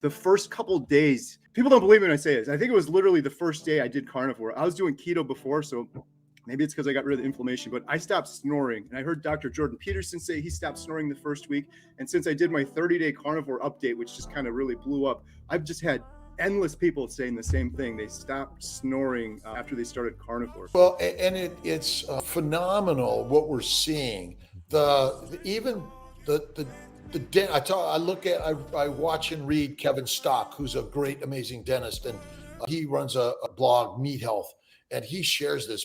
the first couple days, people don't believe me when I say this. I think it was literally the first day I did carnivore. I was doing keto before, so maybe it's because I got rid of the inflammation, but I stopped snoring. And I heard Dr. Jordan Peterson say he stopped snoring the first week. And since I did my 30-day carnivore update, which just kind of really blew up, I've just had endless people saying the same thing. They stopped snoring after they started carnivore. Well, and it's phenomenal what we're seeing. I watch and read Kevin Stock, who's a great, amazing dentist, and he runs a blog, Meat Health, and he shares this